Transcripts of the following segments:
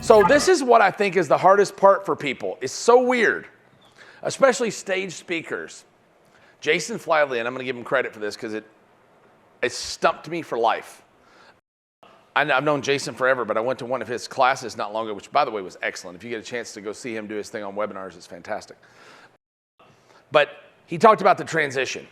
So this is what I think is the hardest part for people. It's so weird, especially stage speakers. Jason Flavely, and I'm going to give him credit for this because it stumped me for life. I've known Jason forever, but I went to one of his classes not long ago, which, by the way, was excellent. If you get a chance to go see him do his thing on webinars, it's fantastic. But he talked about the transition.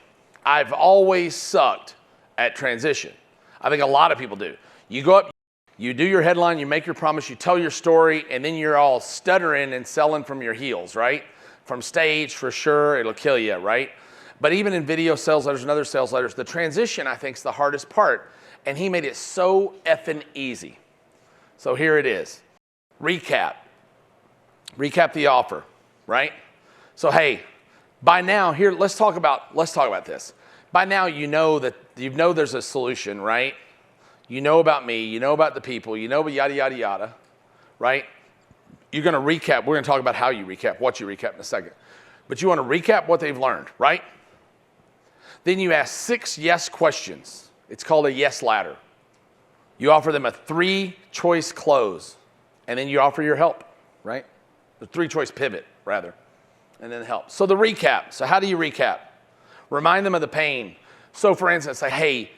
I've always sucked at transition. I think a lot of people do. You go up, you do your headline, you make your promise, you tell your story, and then you're all stuttering and selling from your heels, right? From stage, for sure, it'll kill you, right? But even in video sales letters and other sales letters, the transition, I think, is the hardest part. And he made it so effing easy. So here it is. Recap. Recap the offer, right? So hey, by now, here, let's talk about this. By now, you know there's a solution, right? You know about me, you know about the people, you know about yada, yada, yada, right? You're going to recap. We're going to talk about how you recap, what you recap in a second. But you want to recap what they've learned, right? Then you ask 6 yes questions. It's called a yes ladder. You offer them a 3-choice close, and then you offer your help, right? The 3-choice pivot, rather, and then help. So the recap. So how do you recap? Remind them of the pain. So for instance, say, hey,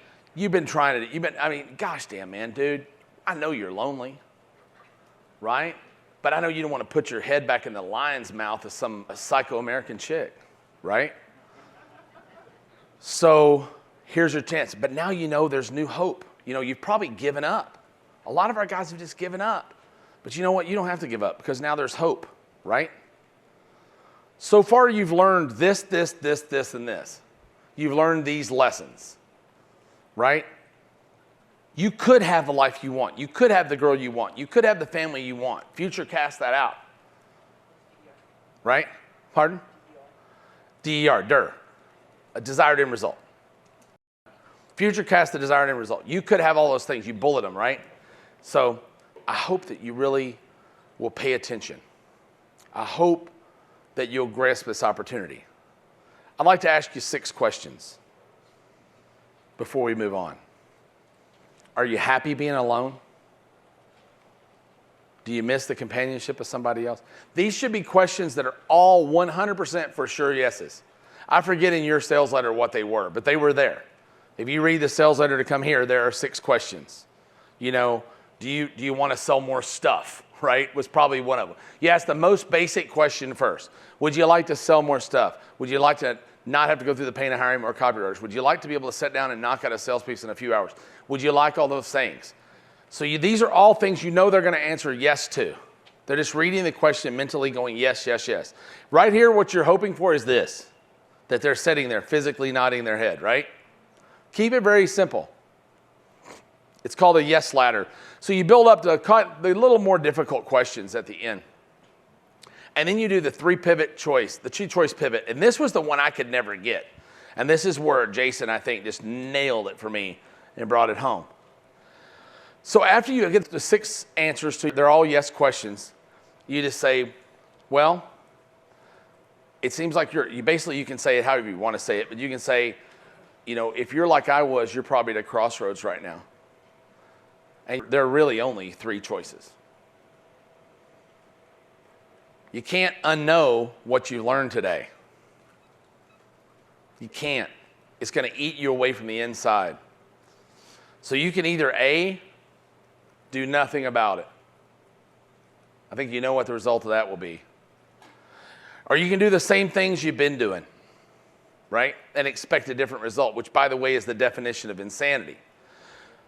gosh damn, man, dude, I know you're lonely, right? But I know you don't want to put your head back in the lion's mouth of some psycho-American chick, right? So here's your chance. But now you know there's new hope. You know, you've probably given up. A lot of our guys have just given up. But you know what? You don't have to give up because now there's hope, right? So far you've learned this, and this. You've learned these lessons, right? You could have the life you want. You could have the girl you want. You could have the family you want. Future cast that out, right? Pardon? DER, a desired end result. Future cast the desired end result. You could have all those things. You bullet them, right? So I hope that you really will pay attention. I hope that you'll grasp this opportunity. I'd like to ask you 6 questions before we move on. Are you happy being alone? Do you miss the companionship of somebody else? These should be questions that are all 100% for sure yeses. I forget in your sales letter what they were, but they were there. If you read the sales letter to come here, there are 6 questions. You know, do you want to sell more stuff, right? Was probably one of them. You ask the most basic question first. Would you like to sell more stuff? Would you like to not have to go through the pain of hiring more copywriters? Would you like to be able to sit down and knock out a sales piece in a few hours? Would you like all those things? So these are all things you know they're going to answer yes to. They're just reading the question mentally going yes, yes, yes. Right here, what you're hoping for is this, that they're sitting there physically nodding their head, right? Keep it very simple. It's called a yes ladder. So you build up the little more difficult questions at the end. And then you do the 2-choice pivot. And this was the one I could never get. And this is where Jason, I think, just nailed it for me and brought it home. So after you get the 6 answers they're all yes questions, you just say, well, it seems like you can say it however you want to say it, but you can say, you know, if you're like I was, you're probably at a crossroads right now. And there are really only 3 choices. You can't unknow what you learned today. You can't. It's going to eat you away from the inside. So you can either A, do nothing about it. I think you know what the result of that will be. Or you can do the same things you've been doing, right? And expect a different result, which, by the way, is the definition of insanity.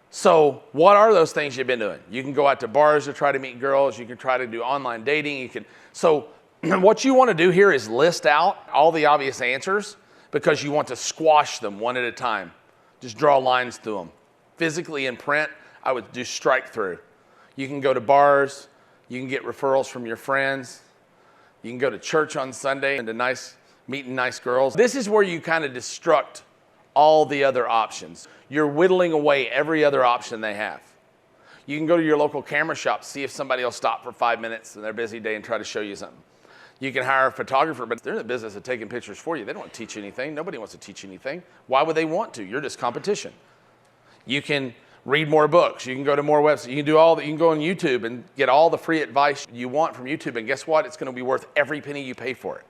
So what are those things you've been doing? You can go out to bars to try to meet girls. You can try to do online dating. So what you want to do here is list out all the obvious answers because you want to squash them one at a time. Just draw lines through them. Physically in print, I would do strike through. You can go to bars. You can get referrals from your friends. You can go to church on Sunday and to meeting nice girls. This is where you kind of destruct all the other options. You're whittling away every other option they have. You can go to your local camera shop, see if somebody will stop for 5 minutes in their busy day and try to show you something. You can hire a photographer, but they're in the business of taking pictures for you. They don't want to teach you anything. Nobody wants to teach you anything. Why would they want to? You're just competition. You can read more books. You can go to more websites. You can do all that. You can go on YouTube and get all the free advice you want from YouTube. And guess what? It's going to be worth every penny you pay for it.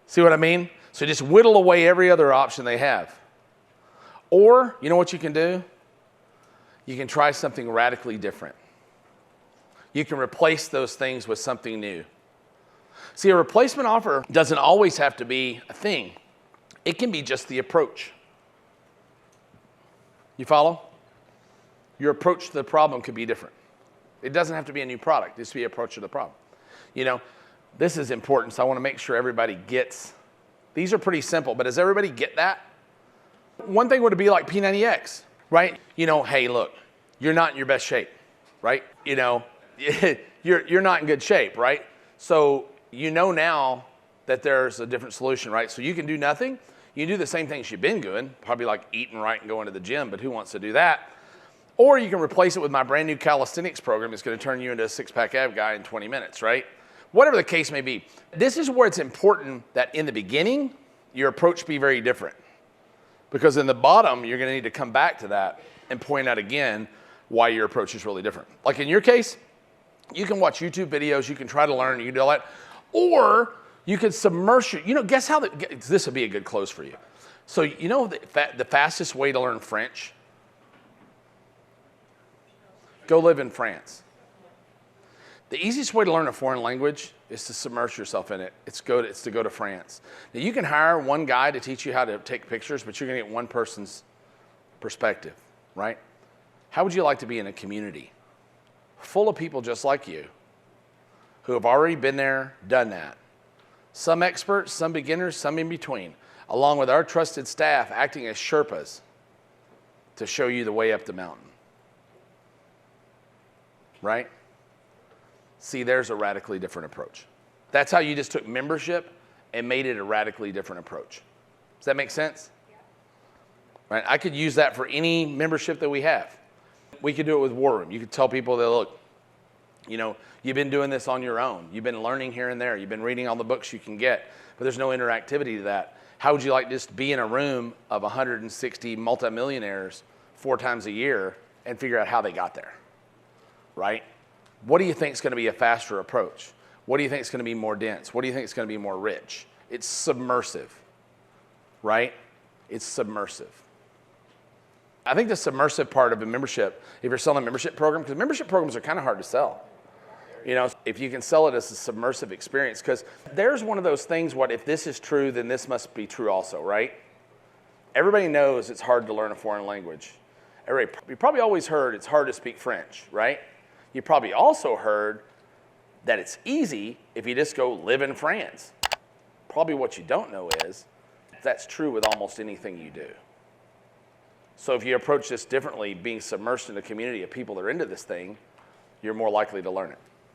See what I mean? So just whittle away every other option they have. Or, you know what you can do? You can try something radically different. You can replace those things with something new. See, a replacement offer doesn't always have to be a thing. It can be just the approach. You follow? Your approach to the problem could be different. It doesn't have to be a new product. Just be an approach to the problem. You know, this is important, so I want to make sure everybody gets. These are pretty simple, but does everybody get that? One thing would be like P90X, right? You know, hey, look, you're not in your best shape, right? You know, you're not in good shape, right? So you know now that there's a different solution, right? So you can do nothing. You do the same things you've been doing, probably like eating right and going to the gym, but who wants to do that? Or you can replace it with my brand new calisthenics program. It's going to turn you into a six-pack ab guy in 20 minutes, right? Whatever the case may be. This is where it's important that in the beginning, your approach be very different. Because in the bottom, you're going to need to come back to that and point out again why your approach is really different. Like in your case, you can watch YouTube videos, you can try to learn, you can do all that. Or you can submerge your, guess how, this would be a good close for you. So you know the fastest way to learn French? Go live in France. The easiest way to learn a foreign language is to submerge yourself in it. It's to go to France. Now you can hire one guy to teach you how to take pictures, but you're going to get one person's perspective, right? How would you like to be in a community full of people just like you who have already been there, done that? Some experts, some beginners, some in between, along with our trusted staff acting as Sherpas to show you the way up the mountain. Right? See, there's a radically different approach. That's how you just took membership and made it a radically different approach. Does that make sense? Yeah. Right? I could use that for any membership that we have. We could do it with War Room. You could tell people that, look, you've been doing this on your own. You've been learning here and there. You've been reading all the books you can get, but there's no interactivity to that. How would you like just to be in a room of 160 multimillionaires 4 times a year and figure out how they got there? Right? What do you think is going to be a faster approach? What do you think is going to be more dense? What do you think is going to be more rich? It's submersive, right? It's submersive. I think the submersive part of a membership, if you're selling a membership program, because membership programs are kind of hard to sell. If you can sell it as a submersive experience, because there's one of those things, if this is true, then this must be true also, right? Everybody knows it's hard to learn a foreign language. You probably always heard it's hard to speak French, right? You probably also heard that it's easy if you just go live in France. Probably what you don't know is that's true with almost anything you do. So if you approach this differently, being submersed in a community of people that are into this thing, you're more likely to learn it.